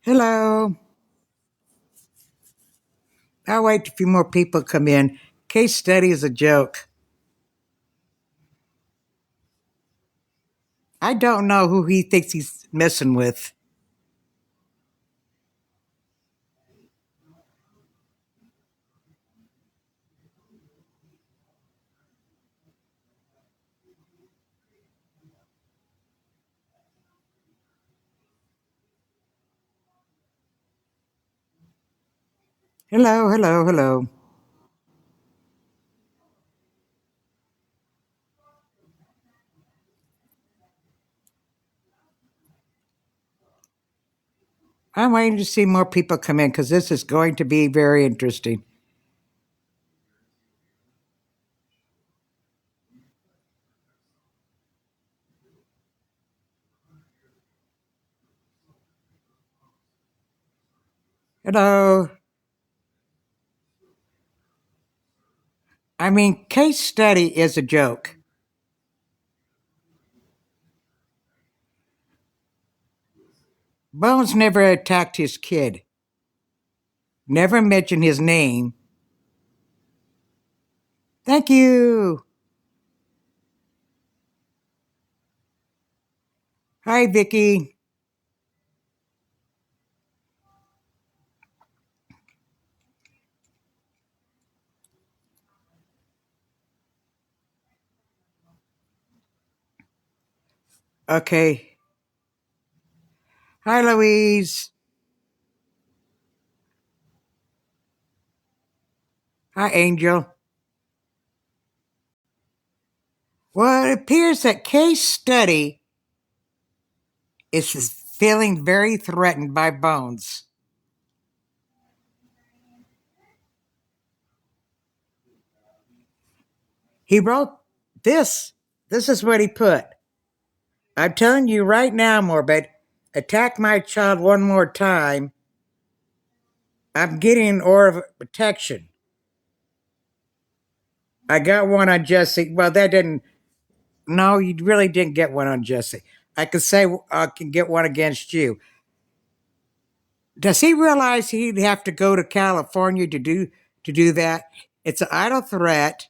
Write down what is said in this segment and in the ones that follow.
Hello. I'll wait a few more people come in. Case study is a joke. I don't know who he thinks he's messing with. Hello, hello, hello. I'm waiting to see more people come in because this is going to be very interesting. Hello. Case study is a joke. Bones never attacked his kid, never mentioned his name. Thank you. Hi, Vicky. Okay. Hi, Louise. Hi, Angel. Well, it appears that case study is feeling very threatened by Bones. He wrote this. This is what he put. I'm telling you right now, Morbid, attack my child one more time. I'm getting an order of protection. I got one on Jesse. Well, that didn't. No, you really didn't get one on Jesse. I could say I can get one against you. Does he realize he'd have to go to California to do that? It's an idle threat.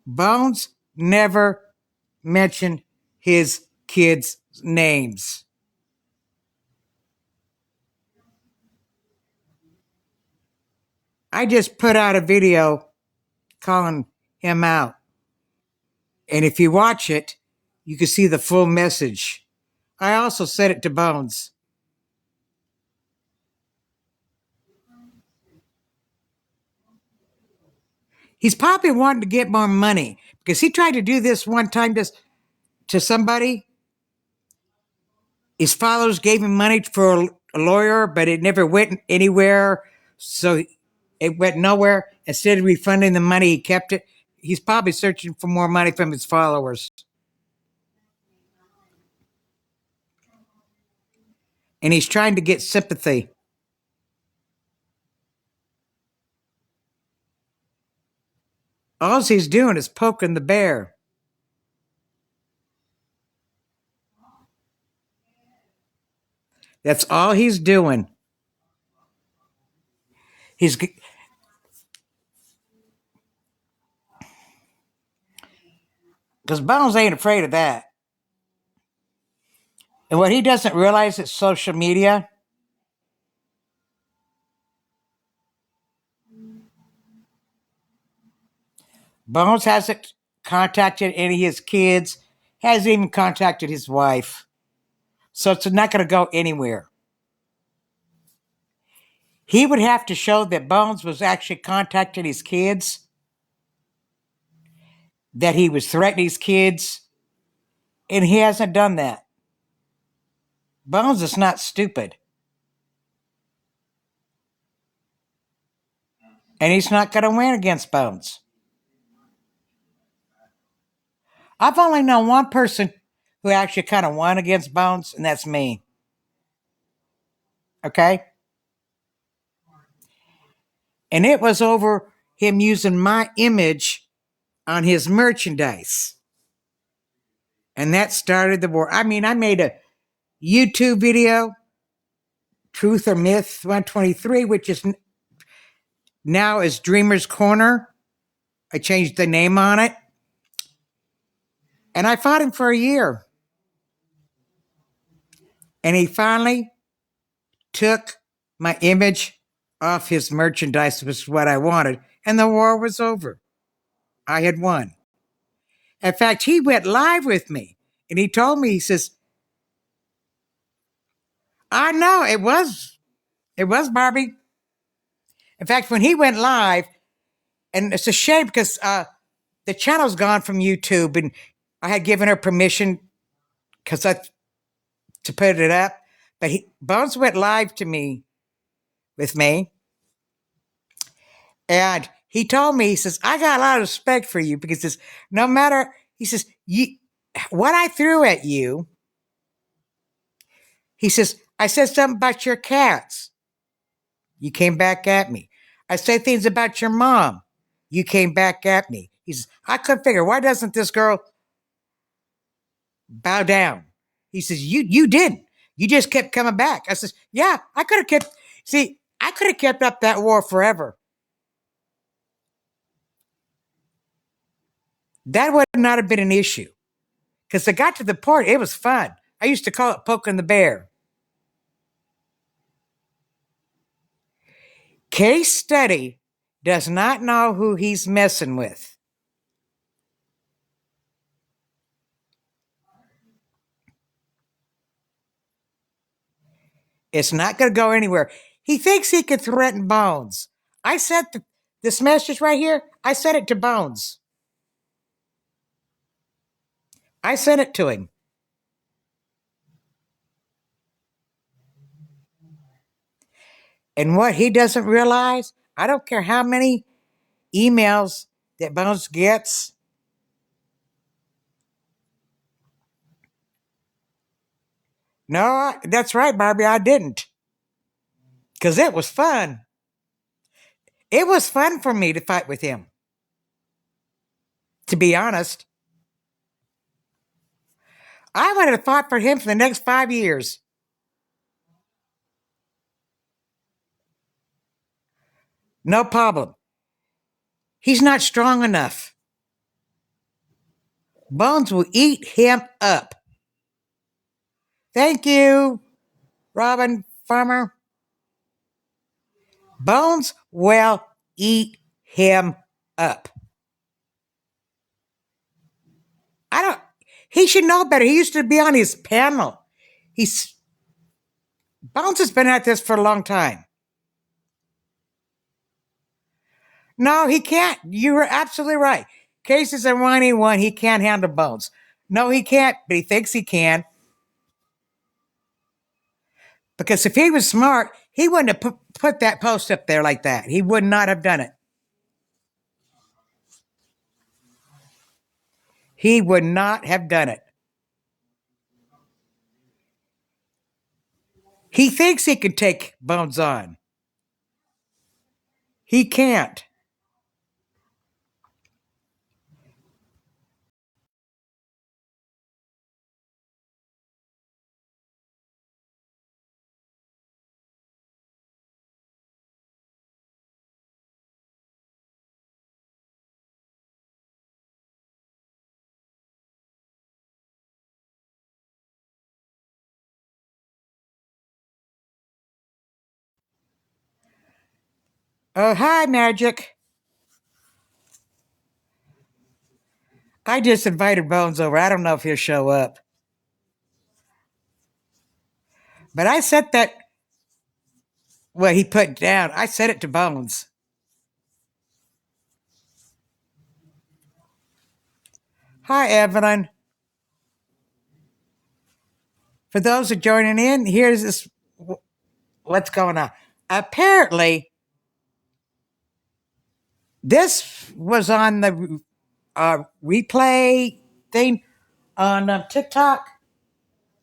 Bones never mentioned his kids' names. I just put out a video calling him out. And if you watch it, you can see the full message. I also said it to Bones. He's probably wanting to get more money because he tried to do this one time to somebody. His followers gave him money for a lawyer, but it never went anywhere. So it went nowhere. Instead of refunding the money, he kept it. He's probably searching for more money from his followers. And he's trying to get sympathy. All he's doing is poking the bear. That's all he's doing. He's because Bones ain't afraid of that. And what he doesn't realize is social media. Bones hasn't contacted any of his kids, hasn't even contacted his wife. So it's not going to go anywhere. He would have to show that Bones was actually contacting his kids, that he was threatening his kids, and he hasn't done that. Bones is not stupid. And he's not going to win against Bones. I've only known one person who actually kind of won against Bones, and that's me. Okay? And it was over him using my image on his merchandise. And that started the war. I made a YouTube video Truth or Myth 123, which is now is Dreamer's Corner. I changed the name on it. And I fought him for a year. And he finally took my image off his merchandise, which was what I wanted. And the war was over. I had won. In fact, he went live with me. And he told me, he says, I know it was Barbie. In fact, when he went live, and it's a shame because the channel's gone from YouTube, and I had given her permission to put it up. But Bones went live with me, and he told me, he says, I got a lot of respect for you because he says, no matter, he says, what I threw at you, he says, I said something about your cats. You came back at me. I said things about your mom. You came back at me. He says, I couldn't figure, why doesn't this girl bow down? He says, you didn't. You just kept coming back. I says, yeah, I could have kept up that war forever. That would not have been an issue. Because I got to the point, it was fun. I used to call it poking the bear. Case Study does not know who he's messing with. It's not going to go anywhere. He thinks he can threaten Bones. I sent this message right here, I sent it to Bones. I sent it to him. And what he doesn't realize, I don't care how many emails that Bones gets. No, that's right, Barbie, I didn't. Because it was fun. It was fun for me to fight with him. To be honest, I would have fought for him for the next 5 years. No problem. He's not strong enough. Bones will eat him up. Thank you, Robin Farmer. Bones will eat him up. He should know better. He used to be on his panel. Bones has been at this for a long time. No, he can't. You were absolutely right. Case is a whiny one. He can't handle Bones. No, he can't, but he thinks he can. Because if he was smart, he wouldn't have put that post up there like that. He would not have done it. He would not have done it. He thinks he can take Bones on. He can't. Oh, hi, Magic. I just invited Bones over. I don't know if he'll show up. But I sent that, what he put down, I sent it to Bones. Hi, Evelyn. For those who are joining in, here's what's going on. Apparently, this was on the replay thing on TikTok.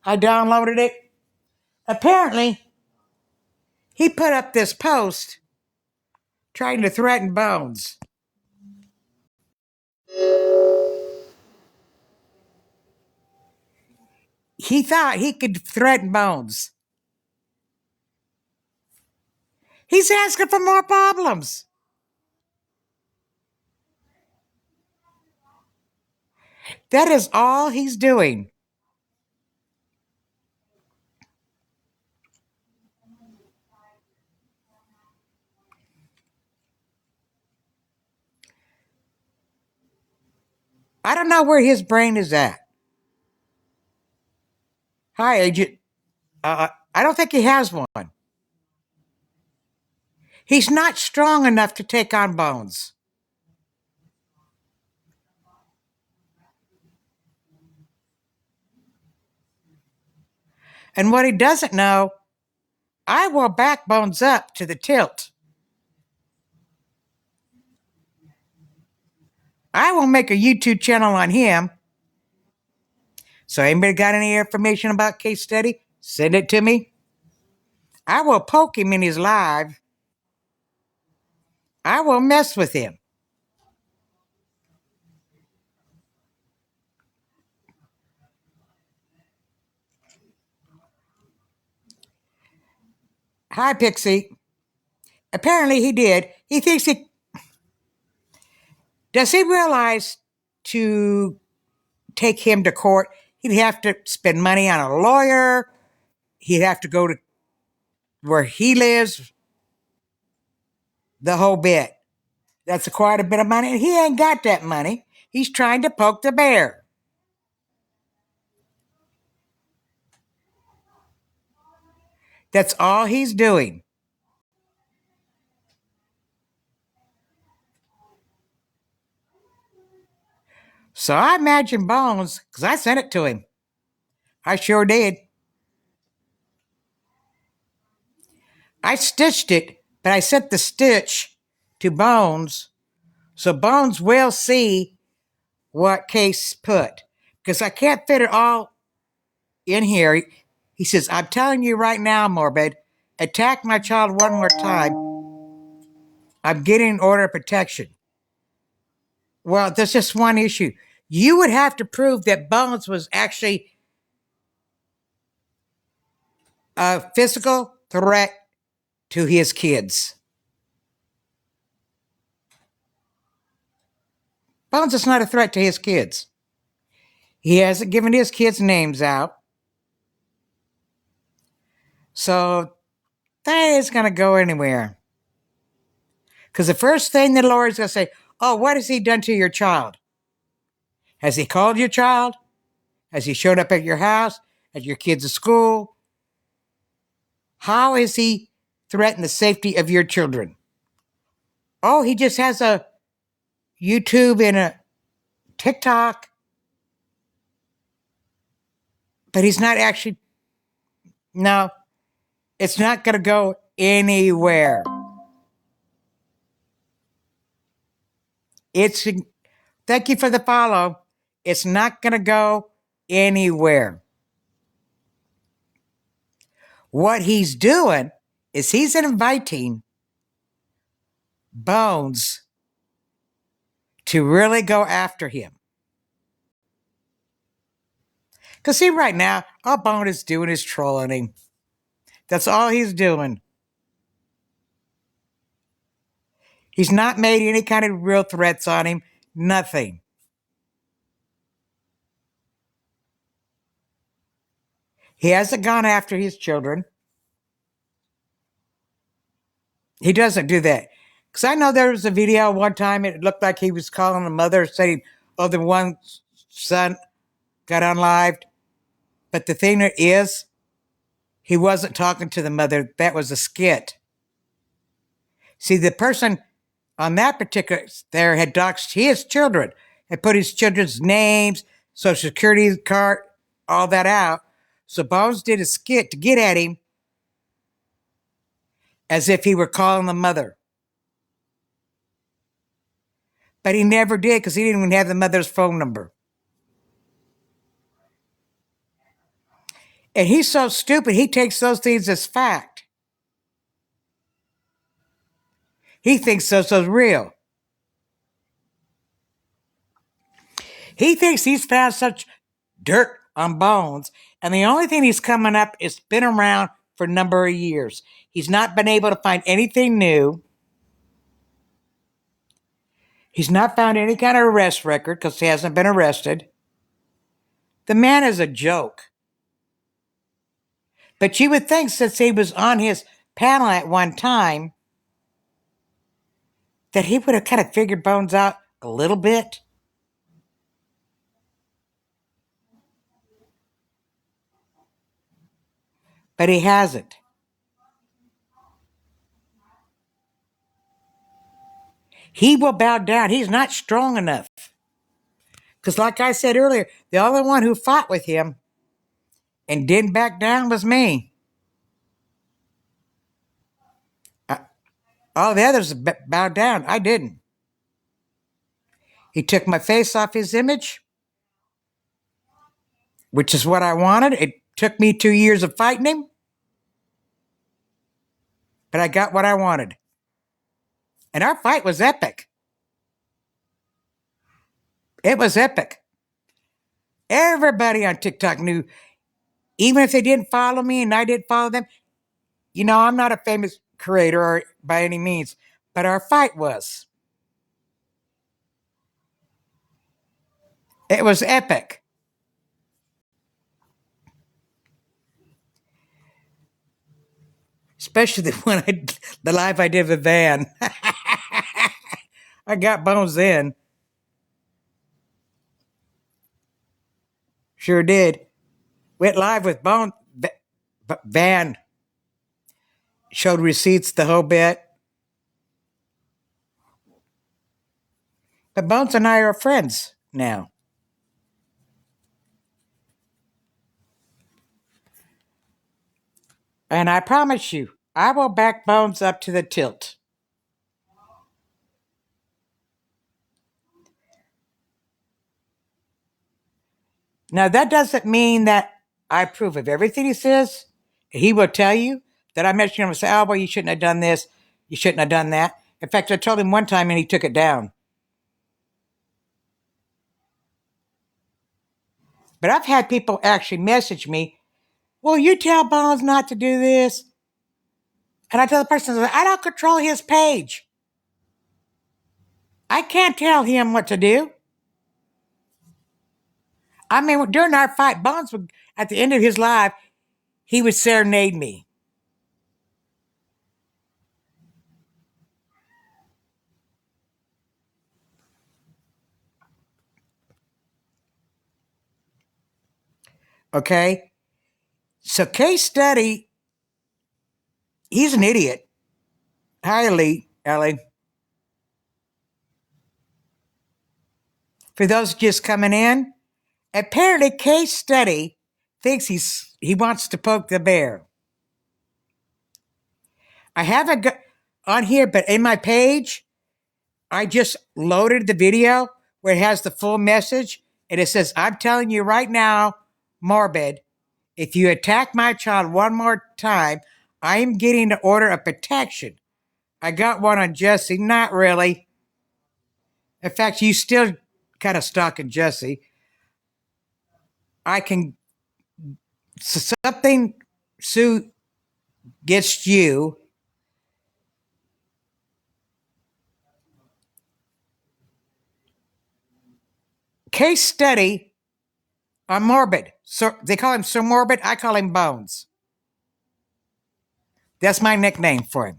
I downloaded it. Apparently, he put up this post trying to threaten Bones. He thought he could threaten Bones. He's asking for more problems. That is all he's doing. I don't know where his brain is at. Hi, Agent. I don't think he has one. He's not strong enough to take on Bones. And what he doesn't know, I will back Bones up to the tilt. I will make a YouTube channel on him. So anybody got any information about Case Study? Send it to me. I will poke him in his live. I will mess with him. Hi, Pixie. Apparently he did. He thinks he... Does he realize to take him to court, he'd have to spend money on a lawyer. He'd have to go to where he lives, the whole bit. That's quite a bit of money. And he ain't got that money. He's trying to poke the bear. That's all he's doing. So I imagine Bones, because I sent it to him. I sure did. I stitched it, but I sent the stitch to Bones, so Bones will see what Case put. Because I can't fit it all in here. He says, I'm telling you right now, Morbid, attack my child one more time. I'm getting an order of protection. Well, there's just one issue. You would have to prove that Bones was actually a physical threat to his kids. Bones is not a threat to his kids. He hasn't given his kids' names out. So that is going to go anywhere. Because the first thing the lawyer's going to say, oh, what has he done to your child? Has he called your child? Has he showed up at your house? At your kids' school? How has he threatened the safety of your children? Oh, he just has a YouTube and a TikTok. But he's not actually, no, it's not going to go anywhere. Thank you for the follow. It's not going to go anywhere. What he's doing is he's inviting Bones to really go after him. Because see, right now, all Bones is doing is trolling him. That's all he's doing. He's not made any kind of real threats on him. Nothing. He hasn't gone after his children. He doesn't do that. Because I know there was a video one time, it looked like he was calling the mother saying, oh, the one son got unlived. But the thing is, he wasn't talking to the mother. That was a skit. See, the person on that particular there had doxed his children, had put his children's names, social security card, all that out. So Bones did a skit to get at him as if he were calling the mother. But he never did because he didn't even have the mother's phone number. And he's so stupid, he takes those things as fact. He thinks those are real. He thinks he's found such dirt on Bones, and the only thing he's coming up is been around for a number of years. He's not been able to find anything new. He's not found any kind of arrest record because he hasn't been arrested. The man is a joke. But you would think, since he was on his panel at one time, that he would have kind of figured Bones out a little bit. But he hasn't. He will bow down. He's not strong enough. Because like I said earlier, the only one who fought with him and didn't back down was me. All the others bowed down. I didn't. He took my face off his image, which is what I wanted. It took me 2 years of fighting him, but I got what I wanted. And our fight was epic. It was epic. Everybody on TikTok knew, even if they didn't follow me and I didn't follow them. You know, I'm not a famous creator or by any means, but our fight was. It was epic. Especially the live I did with Van. I got Bones then. Sure did. Went live with Bones. Van showed receipts the whole bit. But Bones and I are friends now. And I promise you, I will back Bones up to the tilt. Now, that doesn't mean that I approve of everything he says. He will tell you that I mentioned him and say, oh, well, you shouldn't have done this. You shouldn't have done that. In fact, I told him one time and he took it down. But I've had people actually message me, well, you tell Bones not to do this. And I tell the person, I don't control his page. I can't tell him what to do. I mean, during our fight, Bones would, at the end of his live, he would serenade me. Okay? So case study, he's an idiot. Hi, Ellie. For those just coming in, apparently case study thinks he wants to poke the bear. I haven't got on here, but in my page, I just loaded the video where it has the full message, and it says, I'm telling you right now, Morbid, if you attack my child one more time, I am getting an order of protection. I got one on Jesse. Not really. In fact, you still kind of stalking Jesse. I can, something Sue gets you. Case study on Morbid. So they call him Sir Morbid. I call him Bones. That's my nickname for him.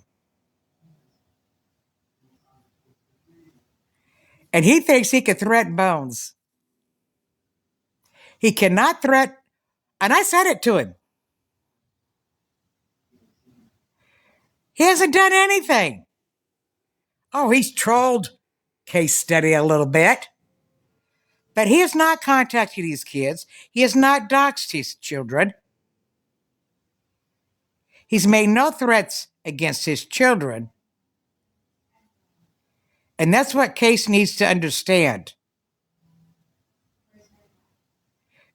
And he thinks he can threaten Bones. He cannot threaten, and I said it to him. He hasn't done anything. Oh, he's trolled case study a little bit. But he has not contacted these kids. He has not doxed his children. He's made no threats against his children. And that's what Case needs to understand.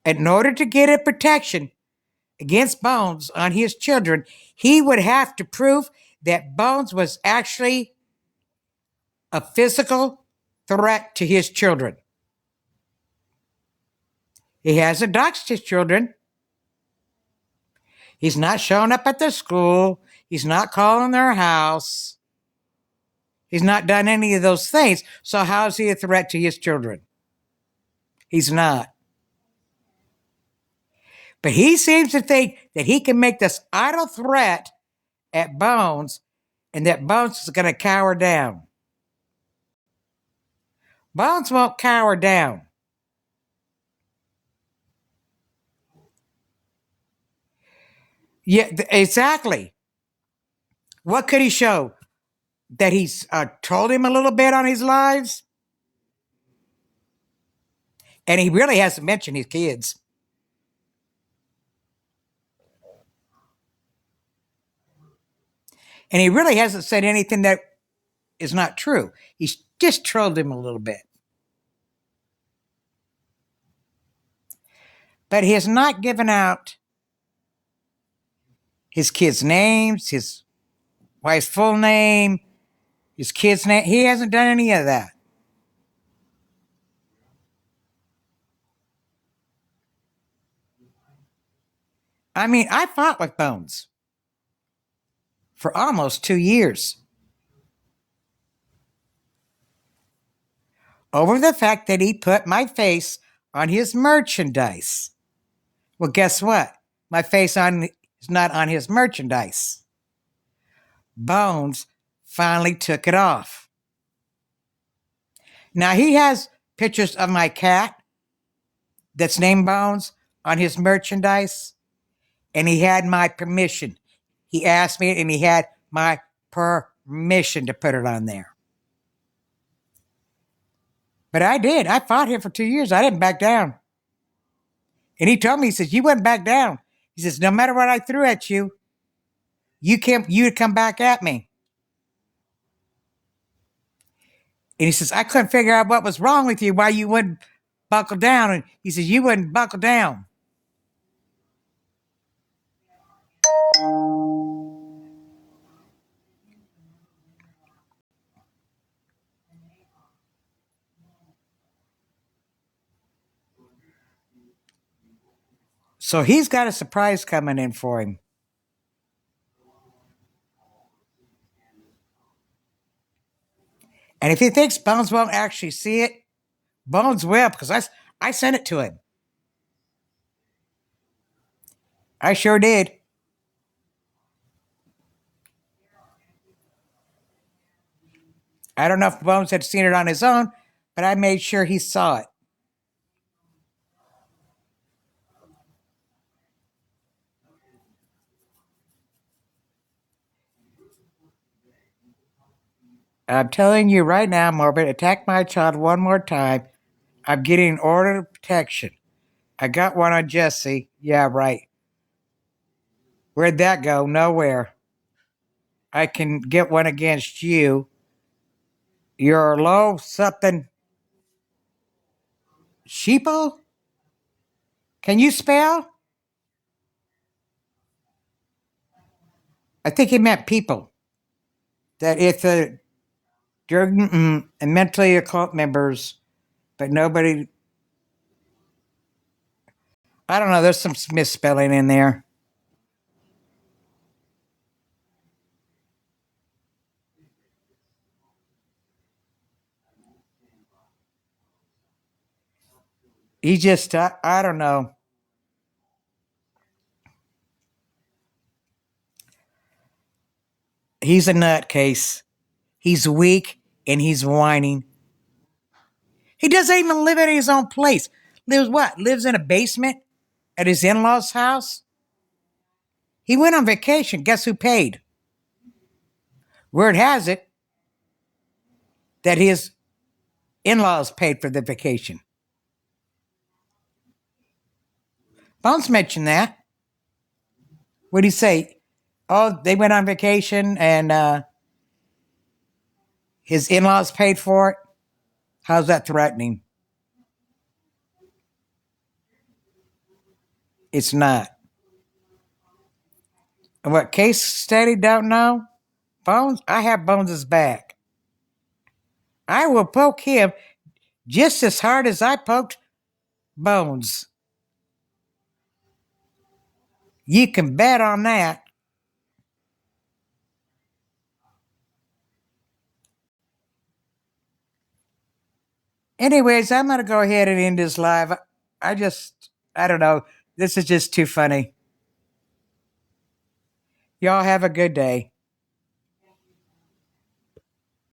In order to get a protection against Bones on his children, he would have to prove that Bones was actually a physical threat to his children. He hasn't doxed his children. He's not showing up at their school. He's not calling their house. He's not done any of those things. So how is he a threat to his children? He's not. But he seems to think that he can make this idle threat at Bones and that Bones is going to cower down. Bones won't cower down. Yeah, exactly. What could he show? That he's told him a little bit on his lives? And he really hasn't mentioned his kids. And he really hasn't said anything that is not true. He's just trolled him a little bit. But he has not given out his kids' names, his wife's full name, his kids' name. He hasn't done any of that. I mean, I fought with Bones for almost 2 years over the fact that he put my face on his merchandise. Well, guess what? My face is not on his merchandise. Bones finally took it off. Now, he has pictures of my cat that's named Bones on his merchandise, and he had my permission. He asked me, and he had my permission to put it on there. But I did. I fought him for 2 years. I didn't back down. And he told me, he says, you wouldn't back down. He says, no matter what I threw at you, you'd come back at me. And he says, I couldn't figure out what was wrong with you, why you wouldn't buckle down. And he says, you wouldn't buckle down. So he's got a surprise coming in for him. And if he thinks Bones won't actually see it, Bones will, because I sent it to him. I sure did. I don't know if Bones had seen it on his own, but I made sure he saw it. I'm telling you right now, Morbid, attack my child one more time. I'm getting an order of protection. I got one on Jesse. Yeah, right. Where'd that go? Nowhere. I can get one against you. You're low something. Sheeple? Can you spell? I think he meant people. That if the and mentally occult members, but nobody. I don't know. There's some misspelling in there. He just, I don't know. He's a nutcase. He's weak and he's whining. He doesn't even live in his own place. Lives what? Lives in a basement at his in-laws' house? He went on vacation. Guess who paid? Word has it that his in-laws paid for the vacation. Bones mentioned that. What did he say? Oh, they went on vacation and his in-laws paid for it? How's that threatening? It's not. And what Case Steady don't know? Bones, I have Bones' back. I will poke him just as hard as I poked Bones. You can bet on that. Anyways, I'm going to go ahead and end this live. I don't know. This is just too funny. Y'all have a good day.